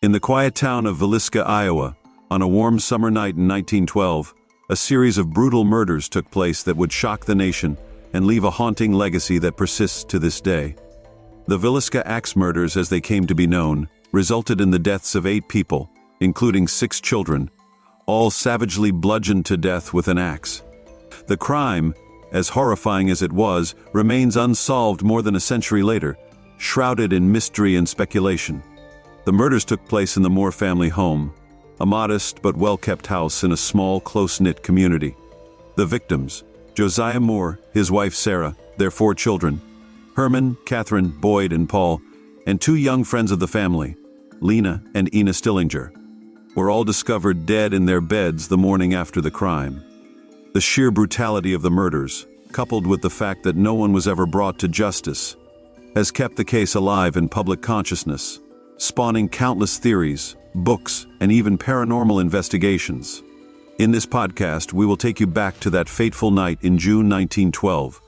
In the quiet town of Villisca, Iowa, on a warm summer night in 1912, a series of brutal murders took place that would shock the nation and leave a haunting legacy that persists to this day. The Villisca Ax Murders, as they came to be known, resulted in the deaths of 8 people, including 6 children, all savagely bludgeoned to death with an axe. The crime, as horrifying as it was, remains unsolved more than a century later, shrouded in mystery and speculation. The murders took place in the Moore family home, a modest but well-kept house in a small, close-knit community. The victims: Josiah Moore, his wife Sarah, their 4 children, Herman, Catherine, Boyd, and Paul, and 2 young friends of the family, Lena and Ina Stillinger, were all discovered dead in their beds the morning after the crime. The sheer brutality of the murders, coupled with the fact that no one was ever brought to justice, has kept the case alive in public consciousness, spawning countless theories, books, and even paranormal investigations. In this podcast, we will take you back to that fateful night in June 1912,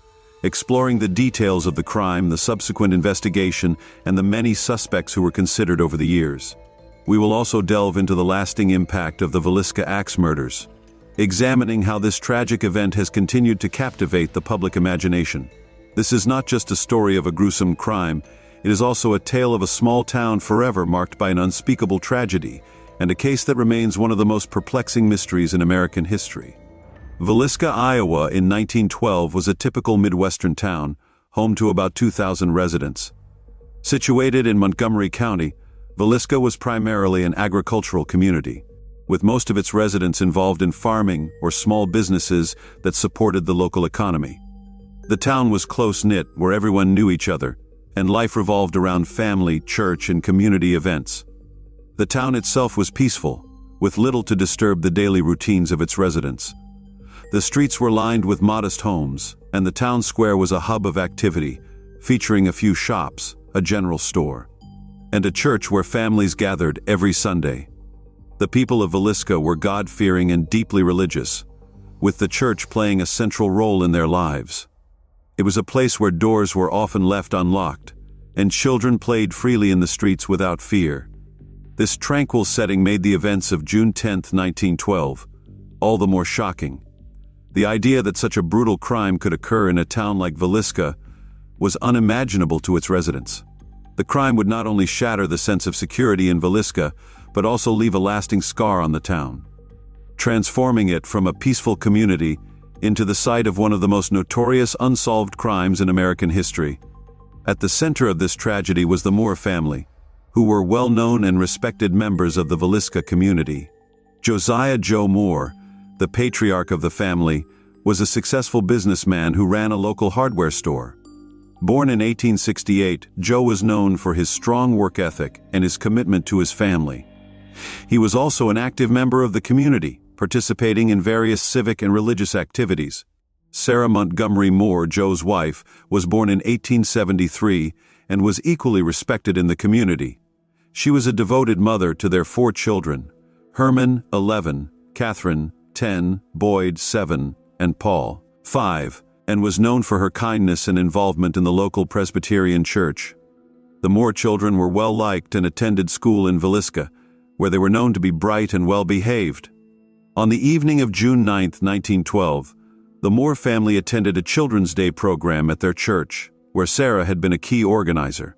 exploring the details of the crime, the subsequent investigation, and the many suspects who were considered over the years. We will also delve into the lasting impact of the Villisca Ax Murders, examining how this tragic event has continued to captivate the public imagination. This is not just a story of a gruesome crime, it is also a tale of a small town forever marked by an unspeakable tragedy, and a case that remains one of the most perplexing mysteries in American history. Villisca, Iowa in 1912 was a typical Midwestern town, home to about 2,000 residents. Situated in Montgomery County, Villisca was primarily an agricultural community, with most of its residents involved in farming or small businesses that supported the local economy. The town was close-knit, where everyone knew each other, and life revolved around family, church, and community events. The town itself was peaceful, with little to disturb the daily routines of its residents. The streets were lined with modest homes, and the town square was a hub of activity, featuring a few shops, a general store, and a church where families gathered every Sunday. The people of Villisca were God-fearing and deeply religious, with the church playing a central role in their lives. It was a place where doors were often left unlocked, and children played freely in the streets without fear. This tranquil setting made the events of June 10, 1912, all the more shocking. The idea that such a brutal crime could occur in a town like Villisca was unimaginable to its residents. The crime would not only shatter the sense of security in Villisca, but also leave a lasting scar on the town, transforming it from a peaceful community into the site of one of the most notorious unsolved crimes in American history. At the center of this tragedy was the Moore family, who were well-known and respected members of the Villisca community. Josiah Joe Moore, the patriarch of the family, was a successful businessman who ran a local hardware store. Born in 1868, Joe was known for his strong work ethic and his commitment to his family. He was also an active member of the community, participating in various civic and religious activities. Sarah Montgomery Moore, Joe's wife, was born in 1873 and was equally respected in the community. She was a devoted mother to their 4 children: Herman, 11, Catherine, 10, Boyd, 7, and Paul, 5, and was known for her kindness and involvement in the local Presbyterian church. The Moore children were well-liked and attended school in Villisca, where they were known to be bright and well-behaved. On the evening of June 9, 1912, the Moore family attended a Children's Day program at their church, where Sarah had been a key organizer.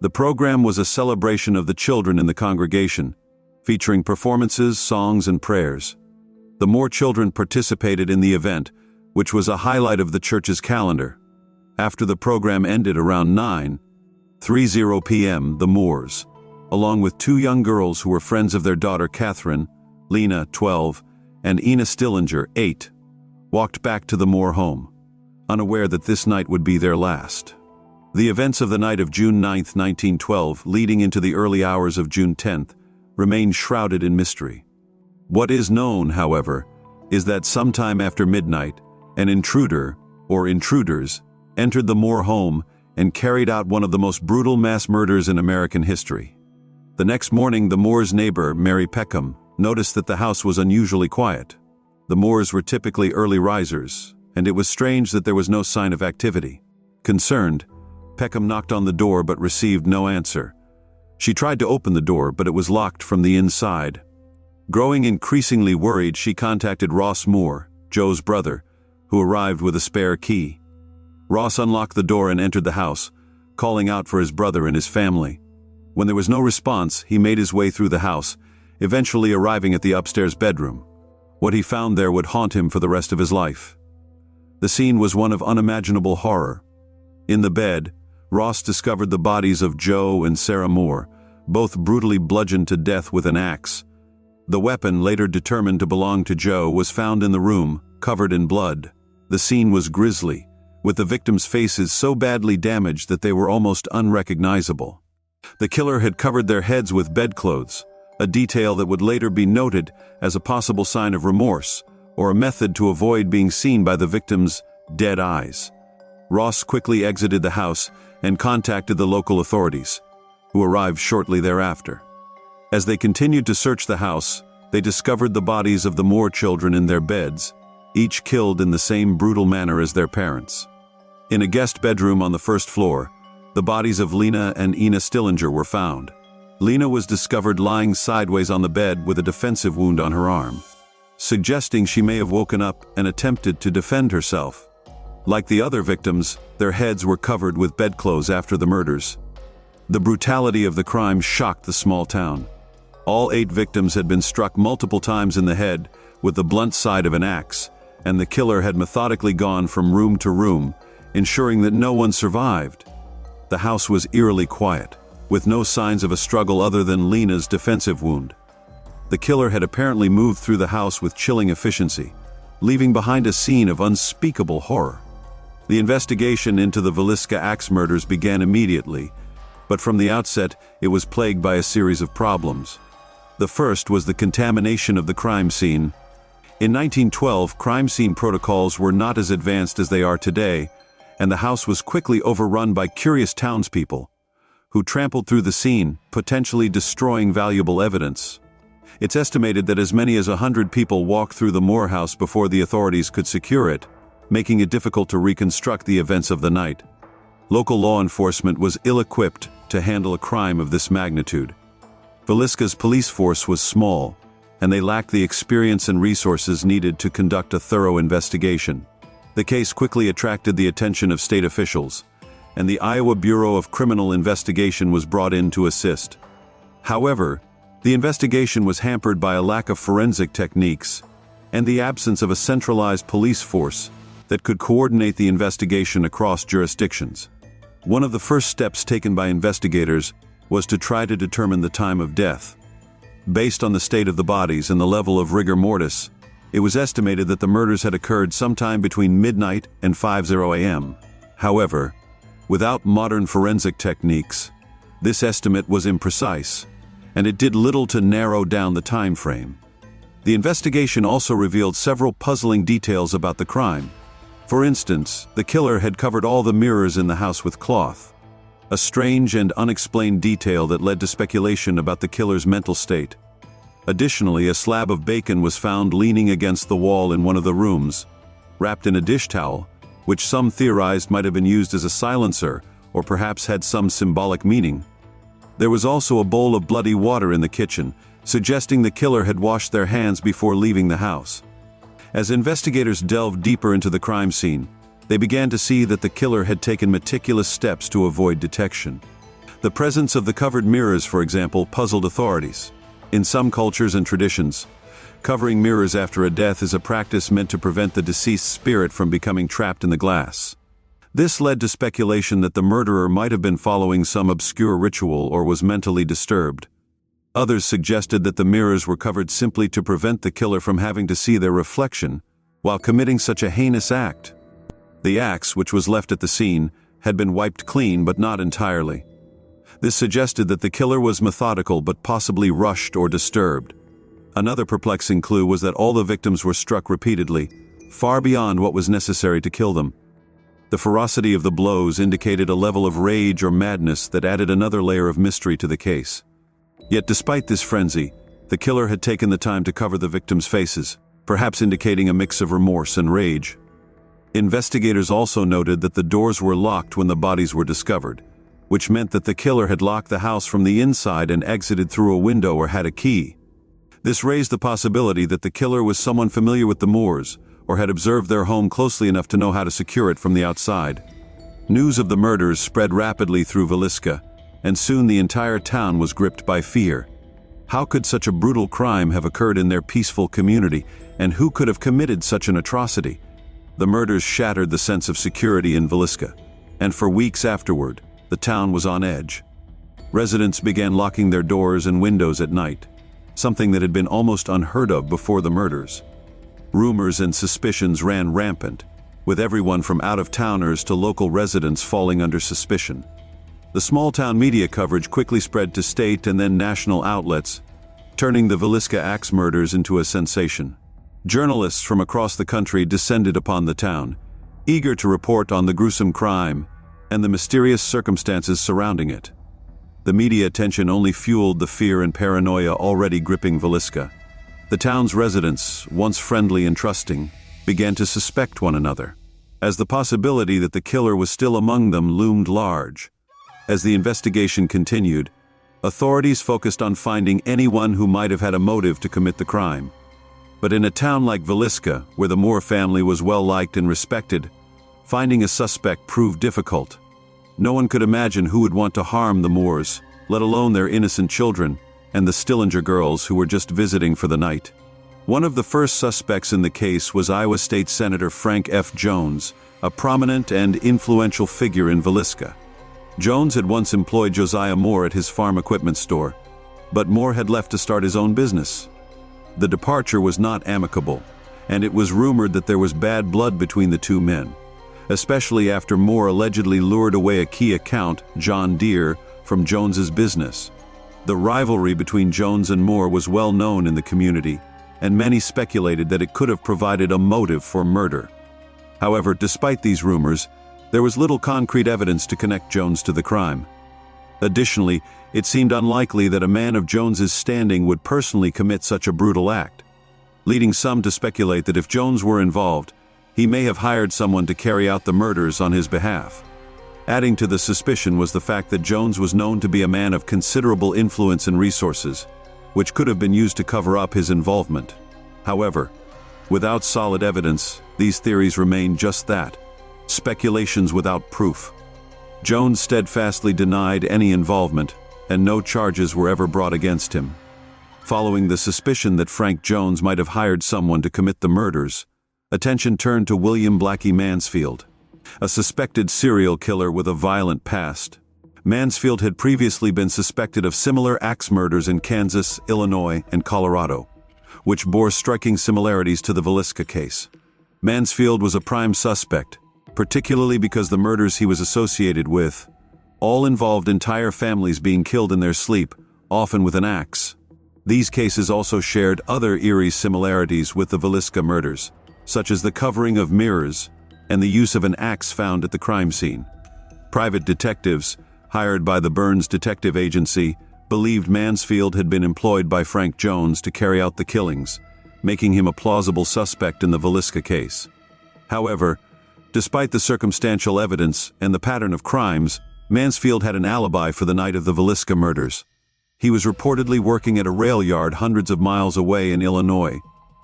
The program was a celebration of the children in the congregation, featuring performances, songs, and prayers. The Moore children participated in the event, which was a highlight of the church's calendar. After the program ended around 9:30 p.m., the Moores, along with 2 young girls who were friends of their daughter Catherine, Lena, 12, and Ina Stillinger, 8, walked back to the Moore home, unaware that this night would be their last. The events of the night of June 9, 1912, leading into the early hours of June 10, remain shrouded in mystery. What is known, however, is that sometime after midnight, an intruder, or intruders, entered the Moore home and carried out one of the most brutal mass murders in American history. The next morning, the Moores' neighbor, Mary Peckham, noticed that the house was unusually quiet. The Moores were typically early risers, and it was strange that there was no sign of activity. Concerned, Peckham knocked on the door but received no answer. She tried to open the door, but it was locked from the inside. Growing increasingly worried, she contacted Ross Moore, Joe's brother, who arrived with a spare key. Ross unlocked the door and entered the house, calling out for his brother and his family. When there was no response, he made his way through the house, eventually arriving at the upstairs bedroom. What he found there would haunt him for the rest of his life. The scene was one of unimaginable horror. In the bed, Ross discovered the bodies of Joe and Sarah Moore, both brutally bludgeoned to death with an axe. The weapon, later determined to belong to Joe, was found in the room, covered in blood. The scene was grisly, with the victims' faces so badly damaged that they were almost unrecognizable. The killer had covered their heads with bedclothes, a detail that would later be noted as a possible sign of remorse, or a method to avoid being seen by the victims' dead eyes. Ross quickly exited the house and contacted the local authorities, who arrived shortly thereafter. As they continued to search the house, they discovered the bodies of the Moore children in their beds, each killed in the same brutal manner as their parents. In a guest bedroom on the first floor, the bodies of Lena and Ina Stillinger were found. Lena was discovered lying sideways on the bed with a defensive wound on her arm, suggesting she may have woken up and attempted to defend herself. Like the other victims, their heads were covered with bedclothes after the murders. The brutality of the crime shocked the small town. All 8 victims had been struck multiple times in the head with the blunt side of an axe, and the killer had methodically gone from room to room, ensuring that no one survived. The house was eerily quiet, with no signs of a struggle other than Lena's defensive wound. The killer had apparently moved through the house with chilling efficiency, leaving behind a scene of unspeakable horror. The investigation into the Villisca Ax murders began immediately, but from the outset it was plagued by a series of problems. The first was the contamination of the crime scene. In 1912, crime scene protocols were not as advanced as they are today, and the house was quickly overrun by curious townspeople, who trampled through the scene, potentially destroying valuable evidence. It's estimated that as many as 100 people walked through the Moore house before the authorities could secure it, making it difficult to reconstruct the events of the night. Local law enforcement was ill-equipped to handle a crime of this magnitude. Villisca's police force was small, and they lacked the experience and resources needed to conduct a thorough investigation. The case quickly attracted the attention of state officials, and the Iowa Bureau of Criminal Investigation was brought in to assist. However, the investigation was hampered by a lack of forensic techniques and the absence of a centralized police force that could coordinate the investigation across jurisdictions. One of the first steps taken by investigators was to try to determine the time of death. Based on the state of the bodies and the level of rigor mortis, it was estimated that the murders had occurred sometime between midnight and 5:00 a.m. However, without modern forensic techniques, this estimate was imprecise, and it did little to narrow down the time frame. The investigation also revealed several puzzling details about the crime. For instance, the killer had covered all the mirrors in the house with cloth, a strange and unexplained detail that led to speculation about the killer's mental state. Additionally, a slab of bacon was found leaning against the wall in one of the rooms, wrapped in a dish towel, which some theorized might have been used as a silencer or perhaps had some symbolic meaning. There was also a bowl of bloody water in the kitchen, suggesting the killer had washed their hands before leaving the house. As investigators delved deeper into the crime scene, they began to see that the killer had taken meticulous steps to avoid detection. The presence of the covered mirrors, for example, puzzled authorities. In some cultures and traditions, covering mirrors after a death is a practice meant to prevent the deceased's spirit from becoming trapped in the glass. This led to speculation that the murderer might have been following some obscure ritual or was mentally disturbed. Others suggested that the mirrors were covered simply to prevent the killer from having to see their reflection while committing such a heinous act. The axe, which was left at the scene, had been wiped clean but not entirely. This suggested that the killer was methodical but possibly rushed or disturbed. Another perplexing clue was that all the victims were struck repeatedly, far beyond what was necessary to kill them. The ferocity of the blows indicated a level of rage or madness that added another layer of mystery to the case. Yet despite this frenzy, the killer had taken the time to cover the victims' faces, perhaps indicating a mix of remorse and rage. Investigators also noted that the doors were locked when the bodies were discovered, which meant that the killer had locked the house from the inside and exited through a window or had a key. This raised the possibility that the killer was someone familiar with the Moors, or had observed their home closely enough to know how to secure it from the outside. News of the murders spread rapidly through Villisca, and soon the entire town was gripped by fear. How could such a brutal crime have occurred in their peaceful community, and who could have committed such an atrocity? The murders shattered the sense of security in Villisca, and for weeks afterward, the town was on edge. Residents began locking their doors and windows at night, something that had been almost unheard of before the murders. Rumors and suspicions ran rampant, with everyone from out-of-towners to local residents falling under suspicion. The small-town media coverage quickly spread to state and then national outlets, turning the Villisca Ax murders into a sensation. Journalists from across the country descended upon the town, eager to report on the gruesome crime and the mysterious circumstances surrounding it. The media attention only fueled the fear and paranoia already gripping Villisca. The town's residents, once friendly and trusting, began to suspect one another, as the possibility that the killer was still among them loomed large. As the investigation continued, authorities focused on finding anyone who might have had a motive to commit the crime. But in a town like Villisca, where the Moore family was well-liked and respected, finding a suspect proved difficult. No one could imagine who would want to harm the Moores, let alone their innocent children and the Stillinger girls who were just visiting for the night. One of the first suspects in the case was Iowa State Senator Frank F. Jones, a prominent and influential figure in Villisca. Jones had once employed Josiah Moore at his farm equipment store, but Moore had left to start his own business. The departure was not amicable, and it was rumored that there was bad blood between the two men, especially after Moore allegedly lured away a key account, John Deere, from Jones's business. The rivalry between Jones and Moore was well known in the community, and many speculated that it could have provided a motive for murder. However, despite these rumors, there was little concrete evidence to connect Jones to the crime. Additionally, it seemed unlikely that a man of Jones's standing would personally commit such a brutal act, leading some to speculate that if Jones were involved, he may have hired someone to carry out the murders on his behalf. Adding to the suspicion was the fact that Jones was known to be a man of considerable influence and resources, which could have been used to cover up his involvement. However, without solid evidence, these theories remained just that, speculations without proof. Jones steadfastly denied any involvement, and no charges were ever brought against him. Following the suspicion that Frank Jones might have hired someone to commit the murders, attention turned to William Blackie Mansfield, a suspected serial killer with a violent past. Mansfield had previously been suspected of similar axe murders in Kansas, Illinois, and Colorado, which bore striking similarities to the Villisca case. Mansfield was a prime suspect, particularly because the murders he was associated with all involved entire families being killed in their sleep, often with an axe. These cases also shared other eerie similarities with the Villisca murders, such as the covering of mirrors and the use of an axe found at the crime scene. Private detectives, hired by the Burns Detective Agency, believed Mansfield had been employed by Frank Jones to carry out the killings, making him a plausible suspect in the Villisca case. However, despite the circumstantial evidence and the pattern of crimes, Mansfield had an alibi for the night of the Villisca murders. He was reportedly working at a rail yard hundreds of miles away in Illinois.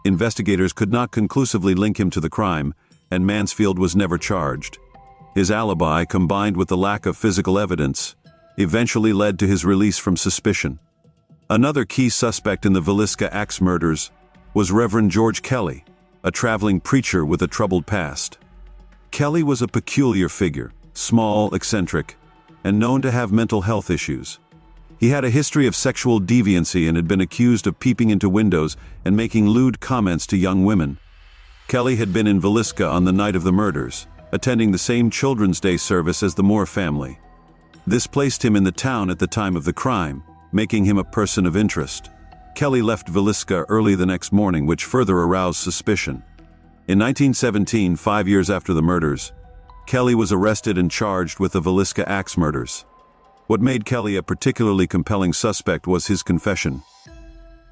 Investigators could not conclusively link him to the crime, and Mansfield was never charged. His alibi, combined with the lack of physical evidence, eventually led to his release from suspicion. Another key suspect in the Villisca Ax murders was Reverend George Kelly, a traveling preacher with a troubled past. Kelly was a peculiar figure, small, eccentric, and known to have mental health issues. He had a history of sexual deviancy and had been accused of peeping into windows and making lewd comments to young women. Kelly had been in Villisca on the night of the murders, attending the same Children's Day service as the Moore family. This placed him in the town at the time of the crime, making him a person of interest. Kelly left Villisca early the next morning, which further aroused suspicion. In 1917, 5 years after the murders, Kelly was arrested and charged with the Villisca Ax murders. What made Kelly a particularly compelling suspect was his confession.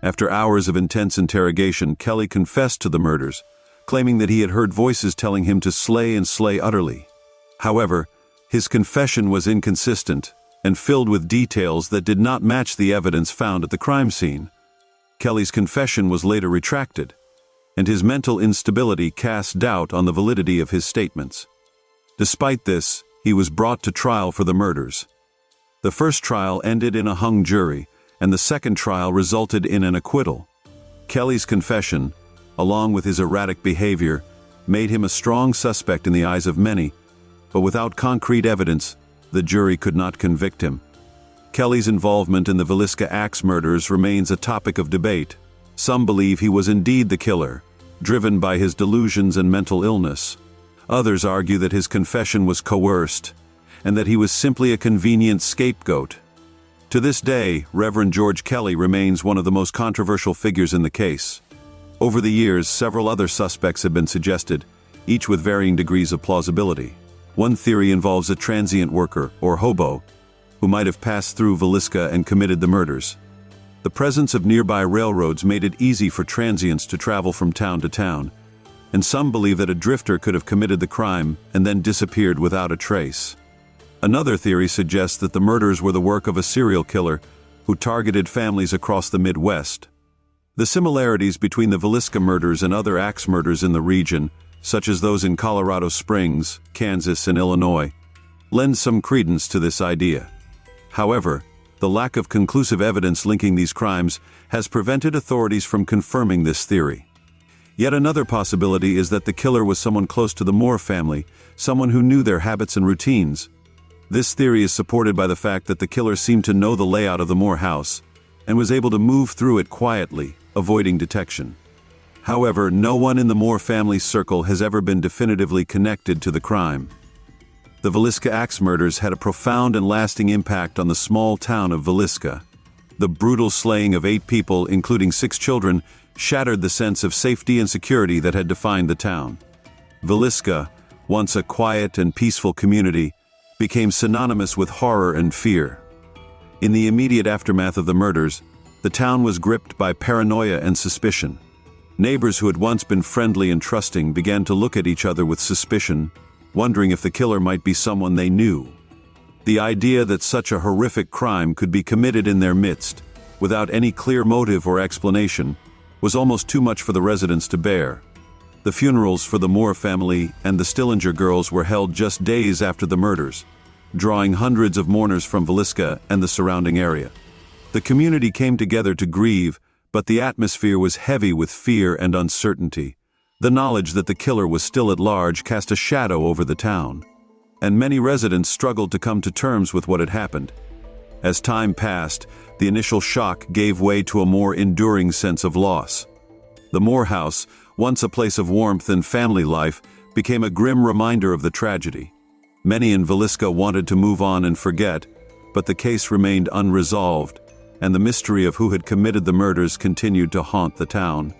After hours of intense interrogation, Kelly confessed to the murders, claiming that he had heard voices telling him to slay and slay utterly. However, his confession was inconsistent, and filled with details that did not match the evidence found at the crime scene. Kelly's confession was later retracted, and his mental instability cast doubt on the validity of his statements. Despite this, he was brought to trial for the murders. The first trial ended in a hung jury, and the second trial resulted in an acquittal. Kelly's confession, along with his erratic behavior, made him a strong suspect in the eyes of many, but without concrete evidence, the jury could not convict him. Kelly's involvement in the Villisca Ax murders remains a topic of debate. Some believe he was indeed the killer, driven by his delusions and mental illness. Others argue that his confession was coerced, and that he was simply a convenient scapegoat. To this day, Reverend George Kelly remains one of the most controversial figures in the case. Over the years, several other suspects have been suggested, each with varying degrees of plausibility. One theory involves a transient worker, or hobo, who might have passed through Villisca and committed the murders. The presence of nearby railroads made it easy for transients to travel from town to town, and some believe that a drifter could have committed the crime and then disappeared without a trace. Another theory suggests that the murders were the work of a serial killer who targeted families across the Midwest. The similarities between the Villisca murders and other axe murders in the region, such as those in Colorado Springs, Kansas, and Illinois, lend some credence to this idea. However, the lack of conclusive evidence linking these crimes has prevented authorities from confirming this theory. Yet another possibility is that the killer was someone close to the Moore family, someone who knew their habits and routines. This theory is supported by the fact that the killer seemed to know the layout of the Moore house and was able to move through it quietly, avoiding detection. However, no one in the Moore family's circle has ever been definitively connected to the crime. The Villisca Ax murders had a profound and lasting impact on the small town of Villisca. The brutal slaying of 8 people, including 6 children, shattered the sense of safety and security that had defined the town. Villisca, once a quiet and peaceful community, became synonymous with horror and fear. In the immediate aftermath of the murders, the town was gripped by paranoia and suspicion. Neighbors who had once been friendly and trusting began to look at each other with suspicion, wondering if the killer might be someone they knew. The idea that such a horrific crime could be committed in their midst, without any clear motive or explanation, was almost too much for the residents to bear. The funerals for the Moore family and the Stillinger girls were held just days after the murders, drawing hundreds of mourners from Villisca and the surrounding area. The community came together to grieve, but the atmosphere was heavy with fear and uncertainty. The knowledge that the killer was still at large cast a shadow over the town, and many residents struggled to come to terms with what had happened. As time passed, the initial shock gave way to a more enduring sense of loss. The Moore house, once a place of warmth and family life, became a grim reminder of the tragedy. Many in Villisca wanted to move on and forget, but the case remained unresolved, and the mystery of who had committed the murders continued to haunt the town.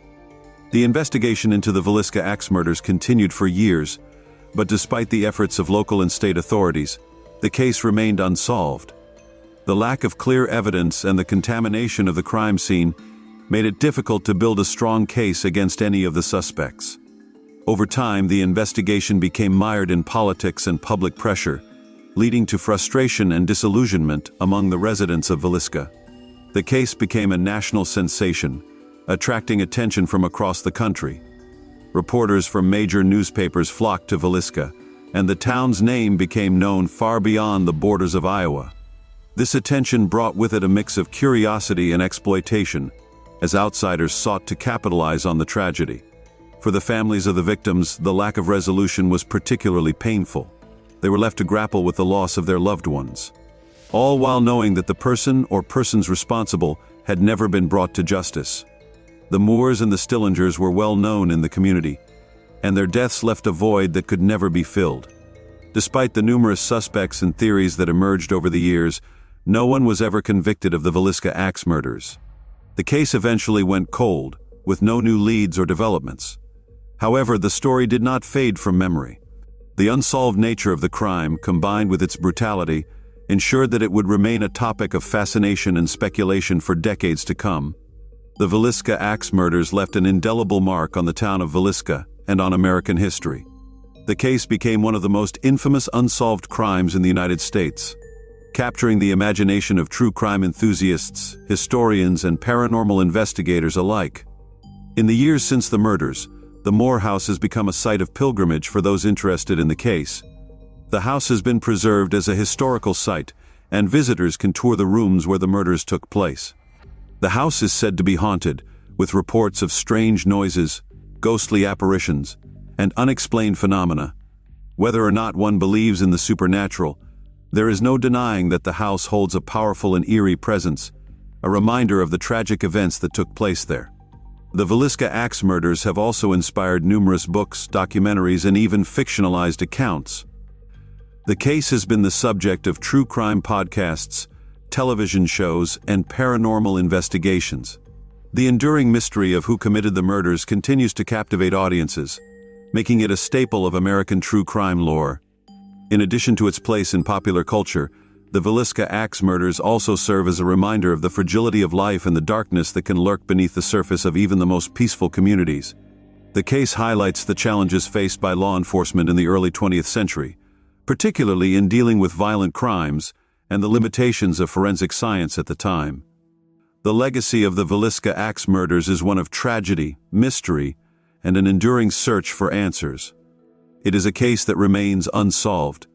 The investigation into the Villisca Ax murders continued for years, but despite the efforts of local and state authorities, the case remained unsolved. The lack of clear evidence and the contamination of the crime scene made it difficult to build a strong case against any of the suspects. Over time, the investigation became mired in politics and public pressure, leading to frustration and disillusionment among the residents of Villisca. The case became a national sensation, attracting attention from across the country. Reporters from major newspapers flocked to Villisca, and the town's name became known far beyond the borders of Iowa. This attention brought with it a mix of curiosity and exploitation, as outsiders sought to capitalize on the tragedy. For the families of the victims, the lack of resolution was particularly painful. They were left to grapple with the loss of their loved ones, all while knowing that the person or persons responsible had never been brought to justice. The Moores and the Stillingers were well known in the community, and their deaths left a void that could never be filled. Despite the numerous suspects and theories that emerged over the years, no one was ever convicted of the Villisca Ax murders. The case eventually went cold, with no new leads or developments. However, the story did not fade from memory. The unsolved nature of the crime, combined with its brutality, ensured that it would remain a topic of fascination and speculation for decades to come. The Villisca Ax murders left an indelible mark on the town of Villisca and on American history. The case became one of the most infamous unsolved crimes in the United States. capturing the imagination of true crime enthusiasts, historians, and paranormal investigators alike. In the years since the murders, the Moore House has become a site of pilgrimage for those interested in the case. The house has been preserved as a historical site, and visitors can tour the rooms where the murders took place. The house is said to be haunted, with reports of strange noises, ghostly apparitions, and unexplained phenomena. Whether or not one believes in the supernatural, there is no denying that the house holds a powerful and eerie presence, a reminder of the tragic events that took place there. The Villisca Ax Murders have also inspired numerous books, documentaries, and even fictionalized accounts. The case has been the subject of true crime podcasts, television shows, and paranormal investigations. The enduring mystery of who committed the murders continues to captivate audiences, making it a staple of American true crime lore. In addition to its place in popular culture, the Villisca Ax Murders also serve as a reminder of the fragility of life and the darkness that can lurk beneath the surface of even the most peaceful communities. The case highlights the challenges faced by law enforcement in the early 20th century, particularly in dealing with violent crimes and the limitations of forensic science at the time. The legacy of the Villisca Ax Murders is one of tragedy, mystery, and an enduring search for answers. It is a case that remains unsolved,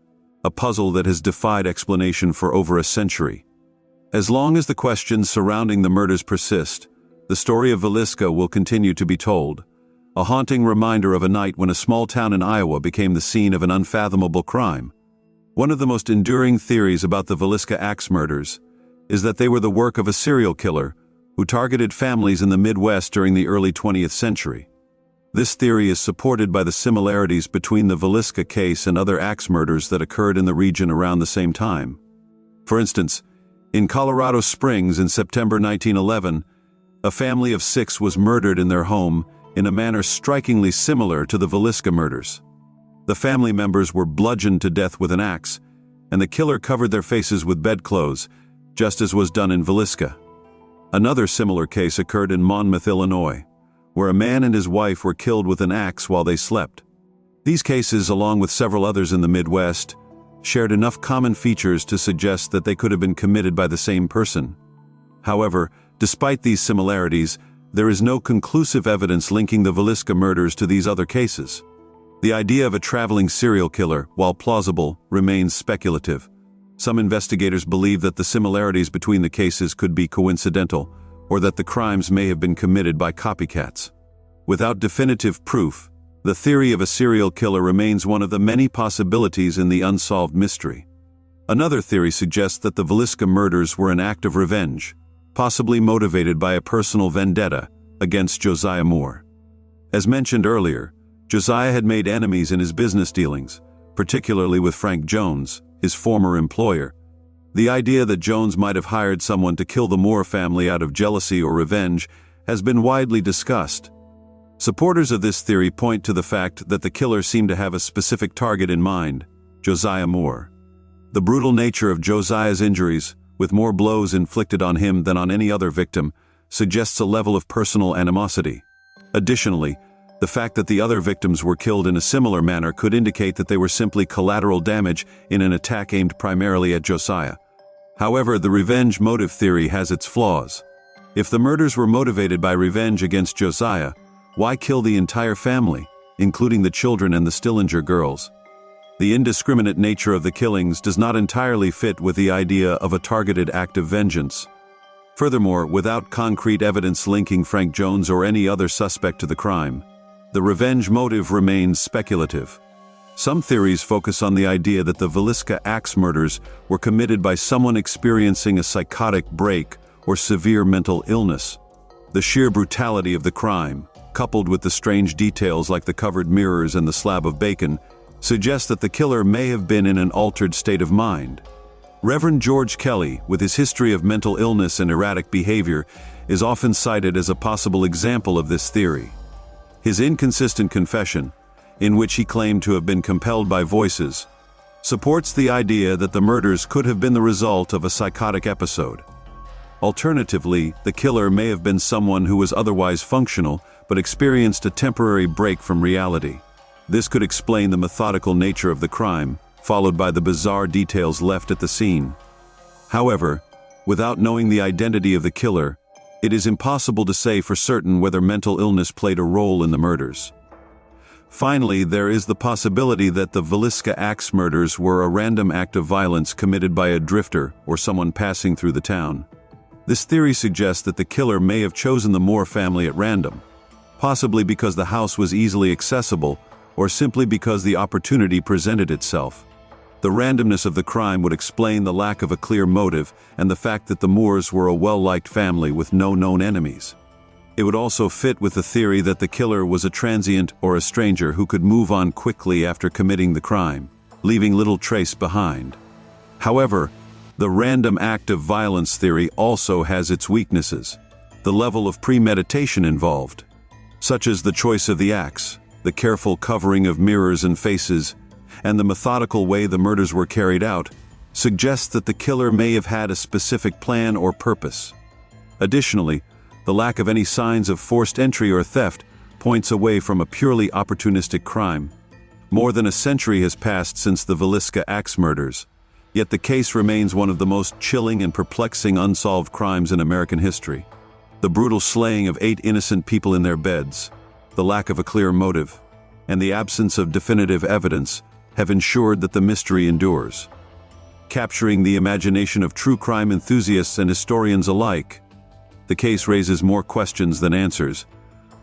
a puzzle that has defied explanation for over a century. As long as the questions surrounding the murders persist, the story of Villisca will continue to be told, a haunting reminder of a night when a small town in Iowa became the scene of an unfathomable crime. One of the most enduring theories about the Villisca Ax Murders is that they were the work of a serial killer who targeted families in the Midwest during the early 20th century. This theory is supported by the similarities between the Villisca case and other axe murders that occurred in the region around the same time. For instance, in Colorado Springs in September 1911, a family of 6 was murdered in their home in a manner strikingly similar to the Villisca murders. The family members were bludgeoned to death with an axe, and the killer covered their faces with bedclothes, just as was done in Villisca. Another similar case occurred in Monmouth, Illinois, where a man and his wife were killed with an axe while they slept. These cases, along with several others in the Midwest, shared enough common features to suggest that they could have been committed by the same person. However, despite these similarities, there is no conclusive evidence linking the Villisca murders to these other cases. The idea of a traveling serial killer, while plausible, remains speculative. Some investigators believe that the similarities between the cases could be coincidental, or that the crimes may have been committed by copycats. Without definitive proof, the theory of a serial killer remains one of the many possibilities in the unsolved mystery. Another theory suggests that the Villisca murders were an act of revenge, possibly motivated by a personal vendetta against Josiah Moore. As mentioned earlier, Josiah had made enemies in his business dealings, particularly with Frank Jones, his former employer. The idea that Jones might have hired someone to kill the Moore family out of jealousy or revenge has been widely discussed. Supporters of this theory point to the fact that the killer seemed to have a specific target in mind, Josiah Moore. The brutal nature of Josiah's injuries, with more blows inflicted on him than on any other victim, suggests a level of personal animosity. Additionally, the fact that the other victims were killed in a similar manner could indicate that they were simply collateral damage in an attack aimed primarily at Josiah. However, the revenge motive theory has its flaws. If the murders were motivated by revenge against Josiah, why kill the entire family, including the children and the Stillinger girls? The indiscriminate nature of the killings does not entirely fit with the idea of a targeted act of vengeance. Furthermore, without concrete evidence linking Frank Jones or any other suspect to the crime, the revenge motive remains speculative. Some theories focus on the idea that the Villisca Ax murders were committed by someone experiencing a psychotic break or severe mental illness. The sheer brutality of the crime, coupled with the strange details like the covered mirrors and the slab of bacon, suggests that the killer may have been in an altered state of mind. Reverend George Kelly, with his history of mental illness and erratic behavior, is often cited as a possible example of this theory. His inconsistent confession, in which he claimed to have been compelled by voices, supports the idea that the murders could have been the result of a psychotic episode. Alternatively, the killer may have been someone who was otherwise functional but experienced a temporary break from reality. This could explain the methodical nature of the crime, followed by the bizarre details left at the scene. However, without knowing the identity of the killer, it is impossible to say for certain whether mental illness played a role in the murders. Finally, there is the possibility that the Villisca Ax murders were a random act of violence committed by a drifter or someone passing through the town. This theory suggests that the killer may have chosen the Moore family at random, possibly because the house was easily accessible or simply because the opportunity presented itself. The randomness of the crime would explain the lack of a clear motive and the fact that the Moores were a well-liked family with no known enemies. It would also fit with the theory that the killer was a transient or a stranger who could move on quickly after committing the crime, leaving little trace behind. However, the random act of violence theory also has its weaknesses. The level of premeditation involved, such as the choice of the axe, the careful covering of mirrors and faces, and the methodical way the murders were carried out, suggests that the killer may have had a specific plan or purpose. Additionally, the lack of any signs of forced entry or theft points away from a purely opportunistic crime. More than a century has passed since the Villisca Ax murders, yet the case remains one of the most chilling and perplexing unsolved crimes in American history. The brutal slaying of 8 innocent people in their beds, the lack of a clear motive, and the absence of definitive evidence have ensured that the mystery endures. Capturing the imagination of true crime enthusiasts and historians alike, the case raises more questions than answers.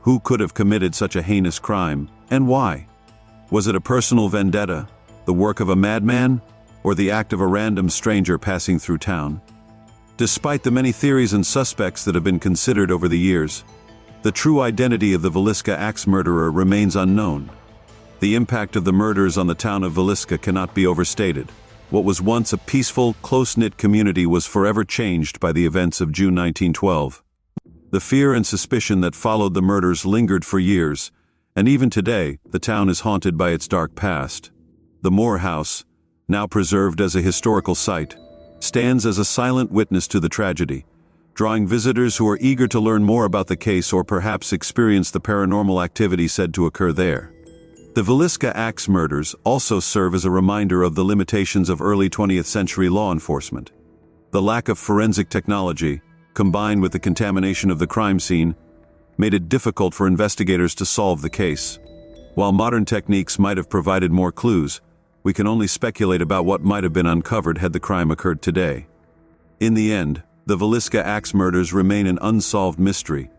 Who could have committed such a heinous crime, and why? Was it a personal vendetta, the work of a madman, or the act of a random stranger passing through town? Despite the many theories and suspects that have been considered over the years, the true identity of the Villisca Ax murderer remains unknown. The impact of the murders on the town of Villisca cannot be overstated. What was once a peaceful, close-knit community was forever changed by the events of June 1912. The fear and suspicion that followed the murders lingered for years, and even today, the town is haunted by its dark past. The Moore House, now preserved as a historical site, stands as a silent witness to the tragedy, drawing visitors who are eager to learn more about the case or perhaps experience the paranormal activity said to occur there. The Villisca Ax murders also serve as a reminder of the limitations of early 20th century law enforcement. The lack of forensic technology, combined with the contamination of the crime scene, made it difficult for investigators to solve the case. While modern techniques might have provided more clues, we can only speculate about what might have been uncovered had the crime occurred today. In the end, the Villisca Ax murders remain an unsolved mystery,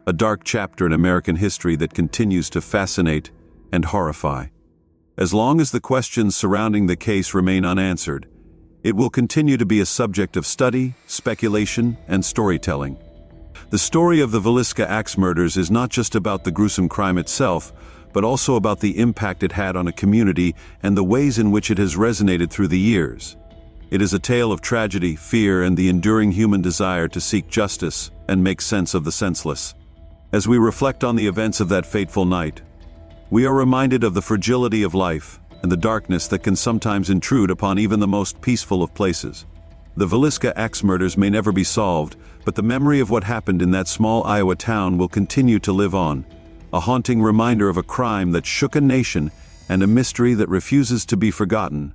a dark chapter in American history that continues to fascinate and horrify. As long as the questions surrounding the case remain unanswered, it will continue to be a subject of study, speculation, and storytelling. The story of the Villisca Ax murders is not just about the gruesome crime itself, but also about the impact it had on a community and the ways in which it has resonated through the years. It is a tale of tragedy, fear, and the enduring human desire to seek justice and make sense of the senseless. As we reflect on the events of that fateful night, we are reminded of the fragility of life and the darkness that can sometimes intrude upon even the most peaceful of places. The Villisca Ax murders may never be solved, but the memory of what happened in that small Iowa town will continue to live on, a haunting reminder of a crime that shook a nation and a mystery that refuses to be forgotten.